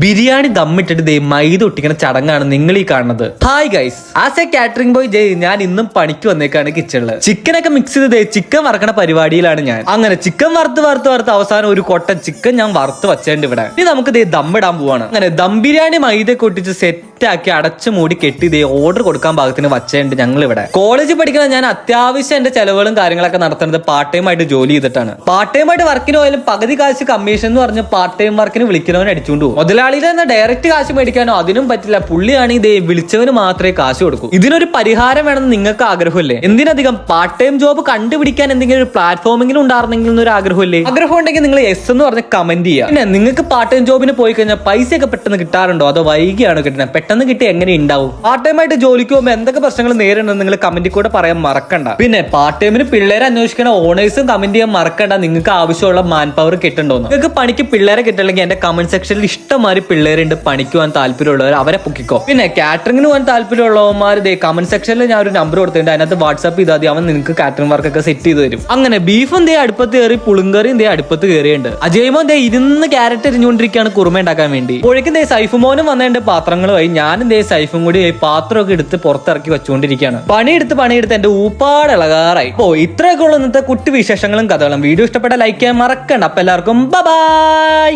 ബിരിയാണി ദമ്മിട്ടിട്ട് ദേ മൈദ ഒട്ടിക്കുന്ന ചടങ്ങാണ് നിങ്ങൾ ഈ കാണുന്നത്. Hi guys, as a catering boy Jay ഞാൻ ഇന്നും പണിക്ക് വന്നേക്കാണ് കിച്ചണില്. ചിക്കനൊക്കെ മിക്സ് ചെയ്ത് ദേ ചിക്കൻ വറക്കണ പരിപാടിയിലാണ് ഞാൻ. അങ്ങനെ ചിക്കൻ വറുത്ത് അവസാനം ഒരു കൊട്ടൻ ചിക്കൻ ഞാൻ വറുത്ത് വച്ചേണ്ട് ഇവിടെ. ഇനി നമുക്ക് ദേ ദമ്മിടാൻ പോവാണ്. അങ്ങനെ ദം ബിരിയാണി മൈദ കൊട്ടിച്ച് സെറ്റാക്കി അടച്ചു മൂടി കെട്ടി ദേ ഓർഡർ കൊടുക്കാൻ പാകത്തിന് വച്ചേണ്ട് ഞങ്ങൾ ഇവിടെ. കോളേജിൽ പഠിക്കുന്ന ഞാൻ അത്യാവശ്യം എന്റെ ചെലവുകളും കാര്യങ്ങളൊക്കെ നടത്തുന്നത് പാർട്ട് ടൈം ആയിട്ട് ജോലി ചെയ്തിട്ടാണ്. പാർട്ട് ടൈം ആയിട്ട് വർക്കിന് പോയാലും പകുതി കാശ് കമ്മീഷൻ എന്ന് പറഞ്ഞ് പാർട്ട് ടൈം വർക്കിന് വിളിക്കുന്നവൻ അടിച്ചുകൊണ്ട് പോകും. മുതലാളിയുടെ തന്നെ ഡയറക്റ്റ് കാശ് മേടിക്കാനോ അതിനും പറ്റില്ല. പുള്ളിയാണ് ഇതേ വിളിച്ചവന് മാത്രമേ കാശ് കൊടുക്കൂ. ഇതിനൊരു പരിഹാരം വേണമെന്ന് നിങ്ങൾക്ക് ആഗ്രഹമല്ലേ? എന്തിനധികം പാർട്ട് ടൈം ജോബ് കണ്ടുപിടിക്കാൻ എന്തെങ്കിലും ഒരു പ്ലാറ്റ്ഫോമെങ്കിലും ഉണ്ടായിരുന്നെങ്കിൽ എന്നൊരു ആഗ്രഹമല്ലേ? ആഗ്രഹം ഉണ്ടെങ്കിൽ നിങ്ങൾ എസ് എന്ന് പറഞ്ഞ് കമന്റ് ചെയ്യുക. പിന്നെ നിങ്ങൾക്ക് പാർട്ട് ടൈം ജോബിന് പോയി കഴിഞ്ഞാൽ പൈസയൊക്കെ പെട്ടെന്ന് കിട്ടാറുണ്ടോ അതോ വൈകിയാണോ കിട്ടുന്നത്? പെട്ടെന്ന് കിട്ടി എങ്ങനെ ഉണ്ടാവും? പാർട്ട് ടൈം ആയിട്ട് ജോലിക്ക് പോകുമ്പോൾ എന്തൊക്കെ പ്രശ്നങ്ങൾ നേരിടുന്നത് നിങ്ങൾ കമന്റിൽ കൂടെ പറയാൻ മറക്കണ്ട. പിന്നെ പാർട്ട് ടൈമിന് പിള്ളേരെ അന്വേഷിക്കുന്ന ഓണേഴ്സും കമന്റ് ചെയ്യാൻ മറക്കണ്ട. നിങ്ങൾക്ക് ആവശ്യമുള്ള മാൻ പവർ കിട്ടണ്ടോന്ന്. നിങ്ങൾക്ക് പണിക്ക് പിള്ളേരെ കിട്ടില്ലെങ്കിൽ എന്റെ കമന്റ് സെക്ഷനിൽ ഇഷ്ടംമാതിരി പിള്ളേരുണ്ട് പണിക്ക് പോകാൻ താല്പര്യമുള്ളവർ, അവരെ പൊക്കിക്കോ. പിന്നെ കാറ്ററിംഗിന് പോകാൻ താല്പര്യമുള്ളവന്മാർ കമന്റ് സെക്ഷനിൽ ഞാൻ ഒരു നമ്പർ കൊടുത്തിട്ടുണ്ട്, അതിനകത്ത് വാട്സ്ആപ്പ് ചെയ്താൽ മതി. അവൻ നിങ്ങൾക്ക് കാറ്ററിംഗ് വർക്കൊക്കെ സെറ്റ് ചെയ്ത് തരും. അങ്ങനെ ബീഫും ദേ അടുപ്പത്ത് കയറി, പുളുങ്കറിയും ദേ അടുപ്പത്ത് കയറിയുണ്ട്. അജയ്മോൻ ദേ ഇരുന്ന് ക്യാരറ്റ് എരിഞ്ഞുകൊണ്ടിരിക്കുകയാണ് കുറുമ ഉണ്ടാക്കാൻ വേണ്ടി. അപ്പോഴേക്കും ദേ സൈഫുമോനും വന്നതിന്റെ പാത്രങ്ങളുമായി ഞാനും ദേ സൈഫും കൂടി പാത്രമൊക്കെ എടുത്ത് പുറത്തിറക്കി വെച്ചുകൊണ്ടിരിക്കുകയാണ്. പണിയെടുത്ത് എന്റെ ഊപ്പാട് ഇളകാറായി. ഓ ഇത്രയൊക്കെ ഉള്ള ഇന്നത്തെ കുട്ടി വിശേഷങ്ങളും കഥകളും. വീഡിയോ ഇഷ്ടപ്പെട്ട ലൈക്ക് ചെയ്യാൻ മറക്കണ്ട. അപ്പൊ എല്ലാവർക്കും ബൈ.